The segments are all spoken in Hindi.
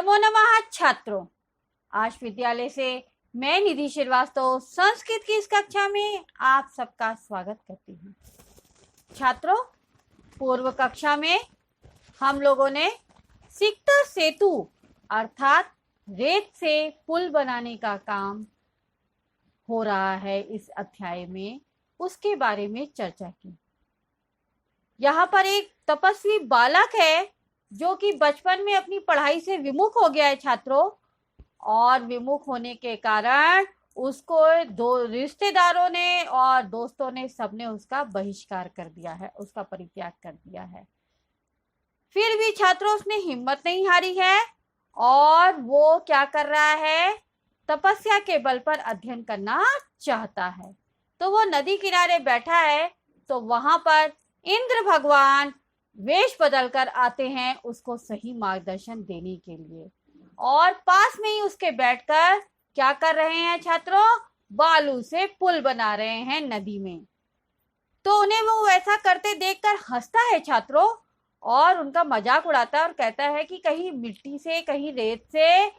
नमो नमः छात्रों। आज विद्यालय से मैं निधि श्रीवास्तव संस्कृत की इस कक्षा में आप सबका स्वागत करती हूँ। छात्रों, पूर्व कक्षा में हम लोगों ने सिक्ता सेतु अर्थात रेत से पुल बनाने का काम हो रहा है इस अध्याय में, उसके बारे में चर्चा की। यहाँ पर एक तपस्वी बालक है जो कि बचपन में अपनी पढ़ाई से विमुख हो गया है छात्रों, और विमुख होने के कारण उसको दो रिश्तेदारों ने और दोस्तों ने सबने उसका बहिष्कार कर दिया है, उसका परित्याग कर दिया है। फिर भी छात्रों उसने हिम्मत नहीं हारी है और वो क्या कर रहा है, तपस्या के बल पर अध्ययन करना चाहता है। तो वो नदी किनारे बैठा है, तो वहां पर इंद्र भगवान वेश बदलकर आते हैं उसको सही मार्गदर्शन देने के लिए, और पास में ही उसके बैठकर क्या कर रहे हैं छात्रों, बालू से पुल बना रहे हैं नदी में। तो उन्हें वो ऐसा करते देखकर हंसता है छात्रों, और उनका मजाक उड़ाता है और कहता है कि कहीं मिट्टी से कहीं रेत से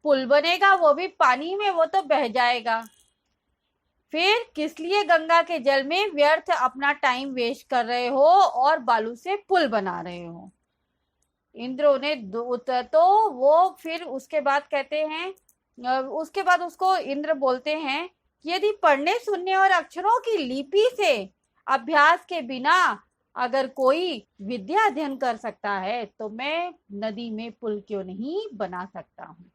पुल बनेगा, वो भी पानी में, वो तो बह जाएगा। फिर किस लिए गंगा के जल में व्यर्थ अपना टाइम वेस्ट कर रहे हो और बालू से पुल बना रहे हो। इंद्र उन्हें तो वो फिर उसके बाद कहते हैं, उसके बाद उसको इंद्र बोलते हैं कि यदि पढ़ने सुनने और अक्षरों की लिपि से अभ्यास के बिना अगर कोई विद्या अध्ययन कर सकता है तो मैं नदी में पुल क्यों नहीं बना सकता हूँ।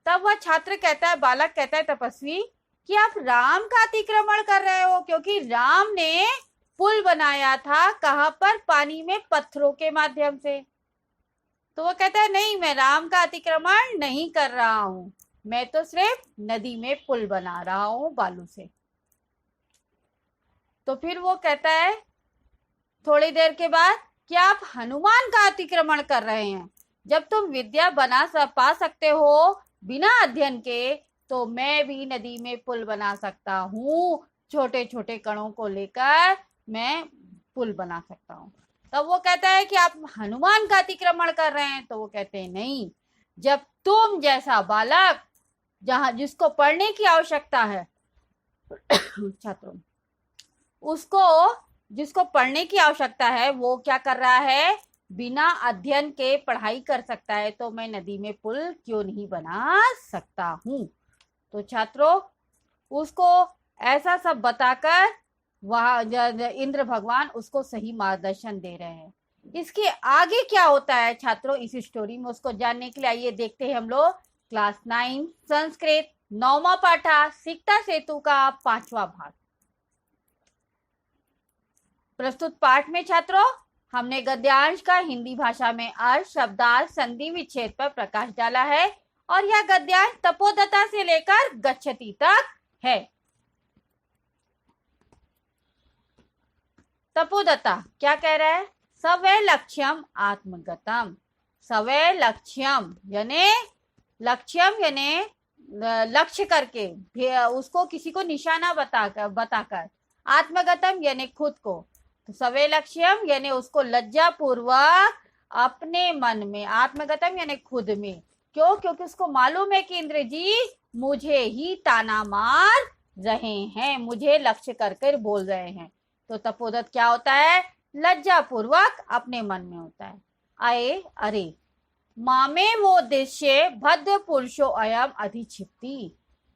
तब वह छात्र कहता है, बालक कहता है तपस्वी, कि आप राम का अतिक्रमण कर रहे हो, क्योंकि राम ने पुल बनाया था कहां पर, पानी में, पत्थरों के माध्यम से। तो वो कहता है नहीं, मैं राम का अतिक्रमण नहीं कर रहा हूं, मैं तो सिर्फ नदी में पुल बना रहा हूं बालू से। तो फिर वो कहता है थोड़ी देर के बाद कि आप हनुमान का अतिक्रमण कर रहे हैं। जब तुम विद्या पा सकते हो बिना अध्ययन के, तो मैं भी नदी में पुल बना सकता हूँ, छोटे छोटे कणों को लेकर मैं पुल बना सकता हूँ। तब वो कहता है कि आप हनुमान का अतिक्रमण कर रहे हैं। तो वो कहते हैं नहीं, जब तुम जैसा बालक जिसको पढ़ने की आवश्यकता है छात्रों, जिसको पढ़ने की आवश्यकता है वो क्या कर रहा है, बिना अध्ययन के पढ़ाई कर सकता है, तो मैं नदी में पुल क्यों नहीं बना सकता हूँ। तो छात्रों उसको ऐसा सब बताकर वह इंद्र भगवान उसको सही मार्गदर्शन दे रहे हैं। इसके आगे क्या होता है छात्रों इस स्टोरी में, उसको जानने के लिए आइए देखते हैं हम लोग क्लास 9 संस्कृत 9वां पाठा सिक्ता सेतु का 5वां भाग। प्रस्तुत पाठ में छात्रों हमने गद्यांश का हिंदी भाषा में अर्थ, शब्दार्थ, संधि विच्छेद पर प्रकाश डाला है, और यह गद्यांश तपोदता से लेकर गच्छति तक है। तपोदता क्या कह रहा है, सवै लक्ष्यम आत्मगतम। सवै लक्ष्यम यानी लक्ष्य करके, उसको किसी को निशाना बताकर, आत्मगतम यानी खुद को। तो सवै लक्ष्यम यानी उसको लज्जा पूर्वक अपने मन में, आत्मगतम यानी खुद में। क्यों? क्योंकि उसको मालूम है कि इंद्र जी मुझे ही ताना मार रहे हैं, मुझे लक्ष्य करके बोल रहे हैं। तो तपोदत क्या होता है, लज्जा पूर्वक अपने मन में होता है। आए अरे मामे वो उद्देश्य भद्र पुरुषो अयम अधिक्षिप्ति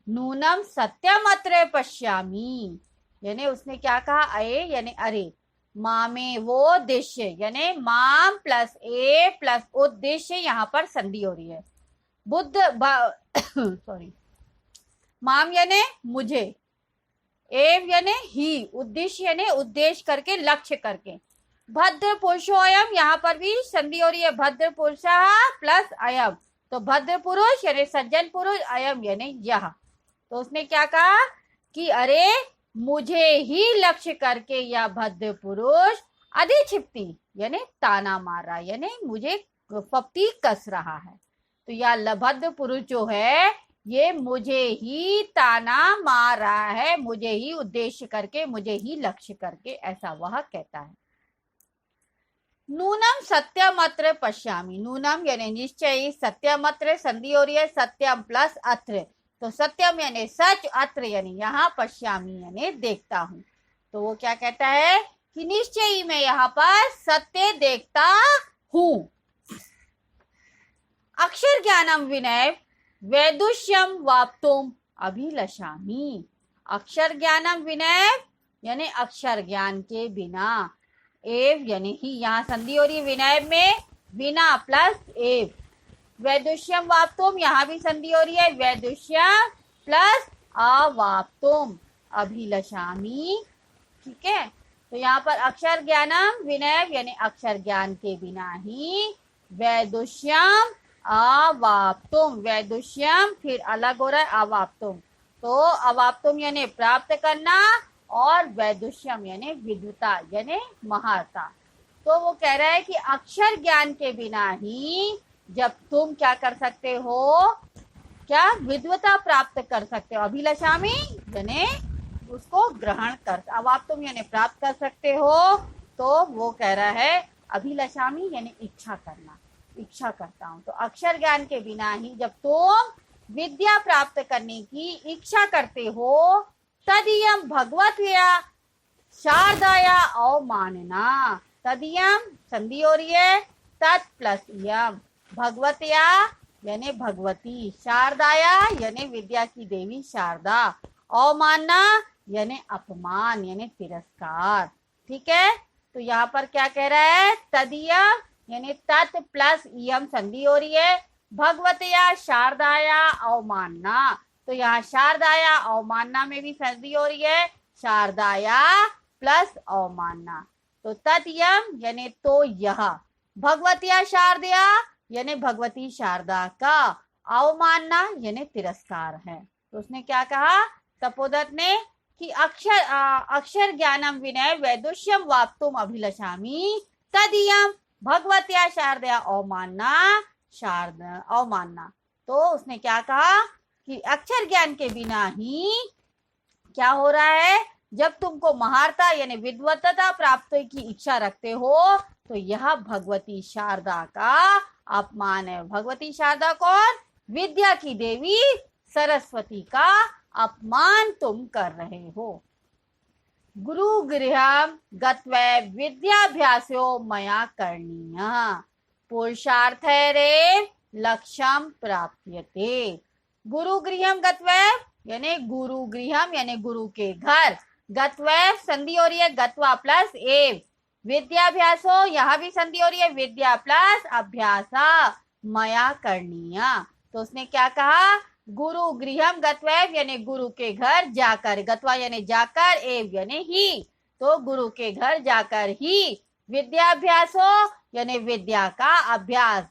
नूनम सत्यम अत्र पश्यामी। यानी उसने क्या कहा, अये यानी अरे, मामे वो उद्देश्य यानी माम प्लस ए प्लस उद्देश्य, यहाँ पर संधि हो रही है। सॉरी, माम यानी मुझे, एव यानी ही, उद्देश्य यानी उद्देश्य करके, लक्ष्य करके। भद्र पुरुषो अयम, यहाँ पर भी संधि हो रही है, भद्र पुरुष प्लस अयम। तो भद्र पुरुष यानी सज्जन पुरुष, अयम यानी यह। तो उसने क्या कहा कि अरे मुझे ही लक्ष्य करके यह भद्र पुरुष अधिक्षिप्ति यानी ताना मार रहा है, यानी मुझे फप्ती कस रहा है। तो यह भद्र पुरुष जो है ये मुझे ही ताना मार रहा है, मुझे ही उद्देश्य करके, मुझे ही लक्ष्य करके, ऐसा वह कहता है। नूनम सत्यम अत्र पश्यामि। नूनम यानी निश्चय, सत्यम अत्र संधि हो रही है, सत्यम प्लस अत्र, तो सत्यम यानी सच, अत्र यानी यहाँ, पश्यामि यानी देखता हूँ। तो वो क्या कहता है कि निश्चय ही मैं यहाँ पर सत्य देखता हूँ। अक्षर ज्ञानम विनय वैदुष्यम वाप्तुम अभिलषामि। अक्षर ज्ञानम विनय यानी अक्षर ज्ञान के बिना, एव यानी ही, यहाँ संधि हो रही है विनय में, बिना प्लस एव। वैदुष्यम वाप्तुम, यहाँ भी संधि हो रही है, वैदुष्यम प्लस अवाप्तुम अभिलषामि। ठीक है, तो यहाँ पर अक्षर ज्ञानम विनय यानी अक्षर ज्ञान के बिना ही, वैदुष्यम अवाप्तुम, वैदुष्यम फिर अलग हो रहा है अवाप्तुम, तो अवाप्तुम यानी प्राप्त करना, और वैदुष्यम यानी विद्वता यानी महारता। तो वो कह रहा है कि अक्षर ज्ञान के बिना ही जब तुम क्या कर सकते हो, क्या विद्वता प्राप्त कर सकते हो। अभिलषामि यानी उसको ग्रहण कर, अवाप्तुम यानी प्राप्त कर सकते हो, तो वो कह रहा है अभिलषामि यानी इच्छा करना, इच्छा करता हूँ। तो अक्षर ज्ञान के बिना ही जब तुम विद्या प्राप्त करने की इच्छा करते हो, तदियम भगवत्या शारदाया अवमानना। तदियम संधि हो रही है, तत् प्लस यम, भगवत्या यानी भगवती, शारदाया यानी विद्या की देवी शारदा, अवमानना यानी अपमान यानी तिरस्कार। ठीक है, तो यहाँ पर क्या कह रहा है, तदियम यानी तत् प्लस यम संधि हो रही है, भगवतया शारदाया अवमानना, तो यहाँ शारदाया अवमानना में भी संधि हो रही है, शारदाया प्लस अवमानना, तो तत्यम यानी तो यह, भगवतिया शारदया यानी भगवती शारदा का, अवमानना यानी तिरस्कार है। तो उसने क्या कहा तपोदत्त ने कि अक्षर ज्ञानम विनय वैदुष्यम वाप्तुम अभिलषामि, तदियम भगवत्या शारदया अवमानना, शारदा अवमानना। तो उसने क्या कहा कि अक्षर ज्ञान के बिना ही क्या हो रहा है, जब तुमको महारता यानी विद्वत्ता प्राप्त की इच्छा रखते हो, तो यह भगवती शारदा का अपमान है। भगवती शारदा कौन, विद्या की देवी सरस्वती का अपमान तुम कर रहे हो। गुरु गृहम गत्वै विद्याभ्यासो मया करणीय, पुरुषार्थैरे लक्ष्यम प्राप्यते। गुरु गृहम गत्वै यानी गुरु गृहम यानी गुरु के घर, गत्वै संधि हो रही है गत्वा प्लस एव, विद्याभ्यासो यहाँ भी संधि हो रही है विद्या प्लस अभ्यासा, मया करणीय। तो उसने क्या कहा, गुरु गृहम गत्वैव यानी गुरु के घर जाकर, गत्वा यानी जाकर, एव यानी ही, तो गुरु के घर जाकर ही, विद्याभ्यासो यानी विद्या का अभ्यास,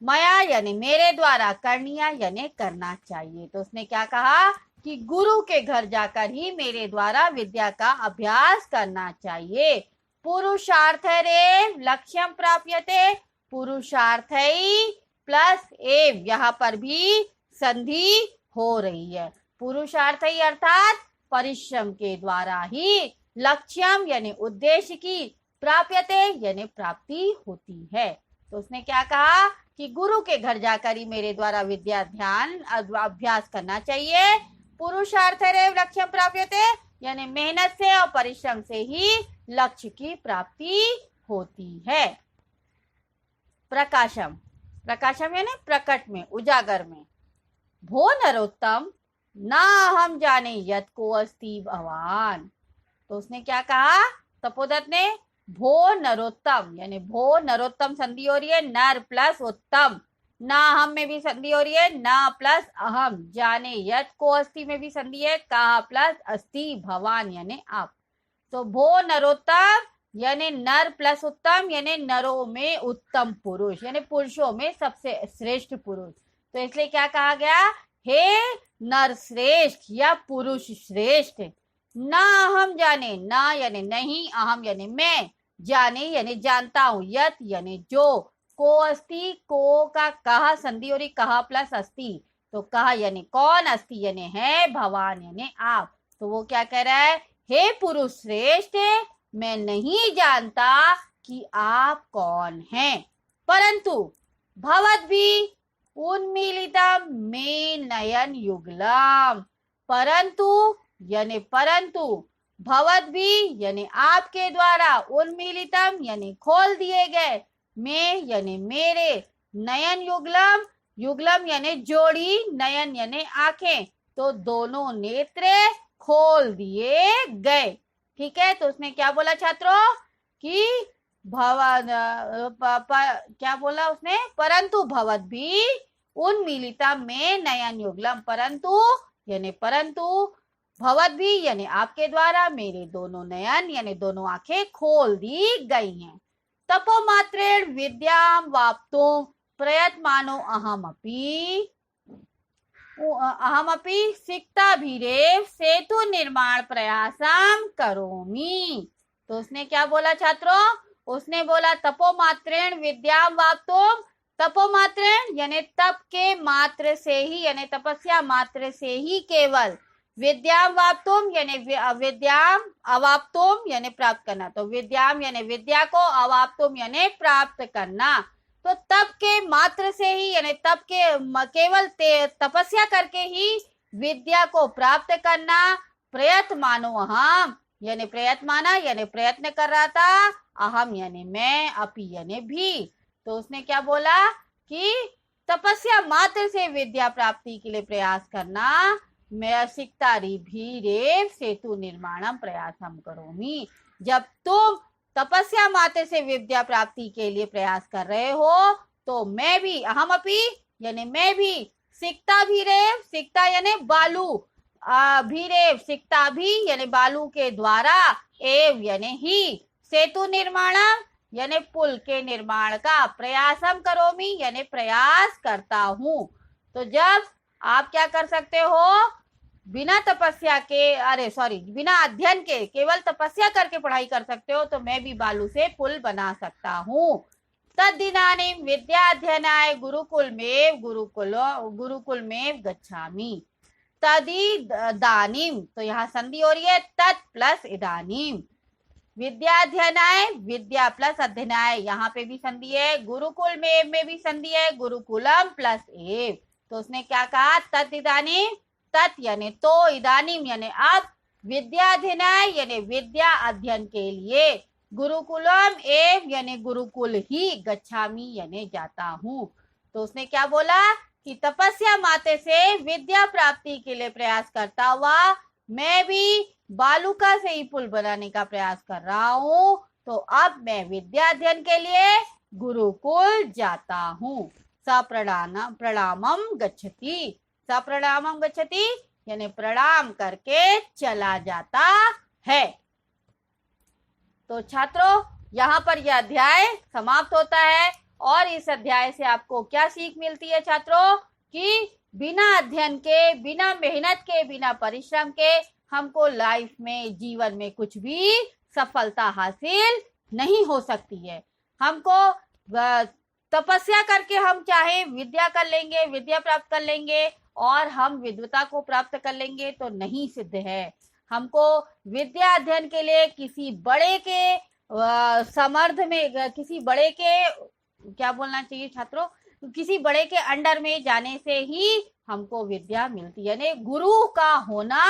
मया यानी मेरे द्वारा, करणीय यानी करना चाहिए। तो उसने क्या कहा कि गुरु के घर जाकर ही मेरे द्वारा विद्या का अभ्यास करना चाहिए। पुरुषार्थ रे लक्ष्यम प्राप्यते, पुरुषार्थ प्लस एव, यहाँ पर भी संधि हो रही है, पुरुषार्थ अर्थात परिश्रम के द्वारा ही, लक्ष्यम यानी उद्देश्य की, प्राप्यते यानी प्राप्ति होती है। तो उसने क्या कहा कि गुरु के घर जाकर ही मेरे द्वारा विद्या ध्यान अभ्यास करना चाहिए। पुरुषार्थ रेव लक्ष्यम प्राप्यते यानी मेहनत से और परिश्रम से ही लक्ष्य की प्राप्ति होती है। प्रकाशम, प्रकाशम यानी प्रकट में, उजागर में। भो नरोत्तम ना हम जाने यत को अस्ति भवान। तो उसने क्या कहा तपोदत्त ने, भो नरोत्तम यानी भो नरोत्तम संधि हो रही है नर प्लस उत्तम, ना हम में भी संधि हो रही है ना प्लस अहम, जाने यत को अस्ति में भी संधि है का प्लस अस्ति भवान यानी आप। तो भो नरोत्तम यानी नर प्लस उत्तम यानी नरों में उत्तम पुरुष यानी पुरुषों में सबसे श्रेष्ठ पुरुष। तो इसलिए क्या कहा गया, हे नर श्रेष्ठ या पुरुष श्रेष्ठ, ना हम जाने, ना यानी नहीं, अहम यानी मैं, जाने यानी जानता हूं, यत यानी जो, को अस्ति, को का कहा संधि हो रही कहा प्लस अस्ति, तो कहा यानी कौन, अस्ति यानी है, भवान यानी आप। तो वो क्या कह रहा है, हे पुरुष श्रेष्ठ मैं नहीं जानता कि आप कौन हैं। परंतु भवद्भिः उन्मीलितं मे नयन युगलम। परंतु भवद्भिः यानी आपके द्वारा, उन्मीलितम यानी खोल दिए गए, में यानी मेरे, नयन युगलम, युगलम यानी जोड़ी, नयन यानी आंखें, तो दोनों नेत्र खोल दिए गए। ठीक है, तो उसने क्या बोला छात्रों कि क्या बोला उसने, परंतु भवद्भिः उन्मीलितम में नयन युगलम। परंतु भवद्भिः यानी आपके द्वारा मेरे दोनों नयन यानी दोनों आंखें खोल दी गई हैं। तपोमात्रेण विद्यां वाप्तुं प्रयत्मानो अहमपि सिक्ताभिरेव सेतु निर्माण प्रयासम करोमि। तो उसने क्या बोला छात्रों, उसने बोला तपोमात्रेण विद्यां वाप्तुं, तपोमात्रेण यानी तप के मात्र से ही, यानी तपस्या मात्र से ही केवल, विद्यां वाप्तुम यानी विद्यां अवाप्तुम यानी प्राप्त करना, तो विद्याम यानी विद्या को, अवाप्तुम यानी प्राप्त करना। तो तप के मात्र से ही यानी तप के केवल तपस्या करके ही विद्या को प्राप्त करना। प्रयत्मानो अहम यानी प्रयत्माना यानी प्रयत्न कर रहा था, अहम यानी मैं, अपि यानी भी। तो उसने क्या बोला कि तपस्या मात्र से विद्या प्राप्ति के लिए प्रयास करना, मैं सिक्तारी भी रेव सेतु निर्माणम प्रयासम करोमि। जब तुम तपस्या मात्र से विद्या प्राप्ति के लिए प्रयास कर रहे हो, तो मैं भी, अहमपि यानी मैं भी, सिक्ता भी रेव, सिक्ता यानी बालू, भीरेव सिक्ता भी यानी बालू के द्वारा, एव यानी ही, सेतु निर्माणम यानी पुल के निर्माण का, प्रयासम करोमि यानी प्रयास करता हूँ। तो जब आप क्या कर सकते हो, बिना तपस्या के, बिना अध्ययन के केवल तपस्या करके पढ़ाई कर सकते हो, तो मैं भी बालू से पुल बना सकता हूँ। तद्दिनानीं विद्याध्ययनाय गुरुकुल में गच्छामि। तदिदानीं, तो यहाँ संधि हो रही है, तत् प्लस इदानीं, विद्याध्ययनाय विद्या प्लस अध्ययनाय, यहाँ पे भी संधि है, गुरुकुल में भी संधि है, गुरुकुलम प्लस एव। तो उसने क्या कहा, तदिदानीं, तत् यानी तो, इदानीम यानी अब, विद्याध्ययनाय यानी विद्या अध्ययन के लिए, गुरुकुलम एव यानी गुरुकुल ही, गच्छामि यानी जाता हूँ। तो उसने क्या बोला कि तपस्या मात्र से विद्या प्राप्ति के लिए प्रयास करता हुआ मैं भी बालूका से ही पुल बनाने का प्रयास कर रहा हूँ, तो अब मैं विद्या अध्ययन के लिए गुरुकुल जाता हूँ। प्रणामम गच्छति, सप्रणामम गच्छति यानी प्रणाम करके चला जाता है। तो छात्रों, यहाँ पर यह अध्याय समाप्त होता है, और इस अध्याय से आपको क्या सीख मिलती है छात्रों, कि बिना अध्ययन के, बिना मेहनत के, बिना परिश्रम के हमको लाइफ में, जीवन में कुछ भी सफलता हासिल नहीं हो सकती है। हमको तपस्या करके हम चाहे विद्या कर लेंगे, विद्या प्राप्त कर लेंगे और हम विद्वता को प्राप्त कर लेंगे, तो नहीं सिद्ध है। हमको विद्या अध्ययन के लिए किसी बड़े के समर्थ में, किसी बड़े के, क्या बोलना चाहिए छात्रों, किसी बड़े के अंडर में जाने से ही हमको विद्या मिलती है, यानी गुरु का होना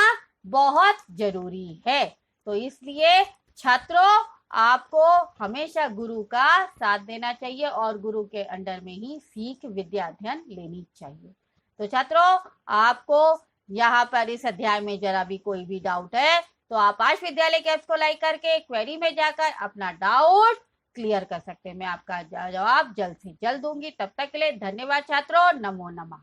बहुत जरूरी है। तो इसलिए छात्रों, आपको हमेशा गुरु का साथ देना चाहिए और गुरु के अंडर में ही सीख विद्या अध्ययन लेनी चाहिए। तो छात्रों, आपको यहाँ पर इस अध्याय में जरा भी कोई भी डाउट है तो आप आश विद्यालय के ऐप्स को लाइक करके क्वेरी में जाकर अपना डाउट क्लियर कर सकते हैं। मैं आपका जवाब जल्द से जल्द दूंगी। तब तक के लिए धन्यवाद छात्रों। नमो नमः।